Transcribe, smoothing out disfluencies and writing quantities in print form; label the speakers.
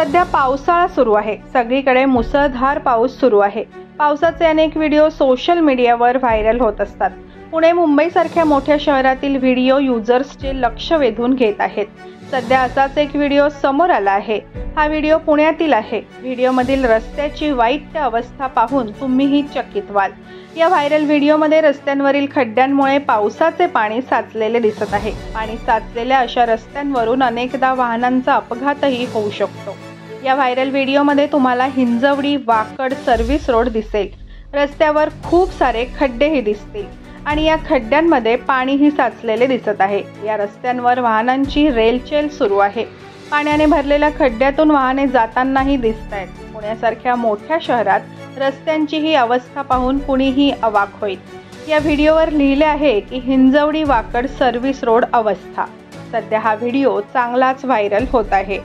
Speaker 1: सध्या पावसाळा सुरू आहे। सगळीकडे मुसळधार पाऊस सुरू आहे। पावसाचे अनेक व्हिडिओ सोशल मीडियावर व्हायरल होत असतात। पुणे मुंबई सारख्या मोठ्या शहरातील व्हिडिओ युजर्सचे लक्ष वेधून घेत आहेत। सध्या असाच एक व्हिडिओ समोर आला आहे। हा व्हिडिओ पुण्यातील आहे। व्हिडिओमधील रस्त्याची वाईट अवस्था पाहून तुम्हीही चकित व्हाल। या व्हायरल व्हिडिओमध्ये रस्त्यांवरील खड्ड्यांमुळे पावसाचे पाणी साचलेले दिसत आहे। पाणी साचलेल्या अशा रस्त्यांवरून अनेकदा वाहनांचा अपघातही होऊ शकतो। या व्हायरल व्हिडिओमध्ये तुम्हाला हिंजवडी वाकड सर्व्हिस रोड दिसेल। रस्त्यावर खूप सारे खड्डेही दिसतील आणि या खड्ड्यांमध्ये पाणीही साचलेले दिसत आहे। या रस्त्यांवर वाहनांची रेलचेल सुरू आहे। पाण्याने भरलेल्या खड्ड्यातून वाहने जातानाही दिसतायत। पुण्यासारख्या मोठ्या शहरात रस्त्यांची ही अवस्था पाहून कुणीही अवाक होईल। या व्हिडिओवर लिहिले आहे की हिंजवडी वाकड सर्व्हिस रोड अवस्था। सध्या हा व्हिडिओ चांगलाच व्हायरल होत आहे।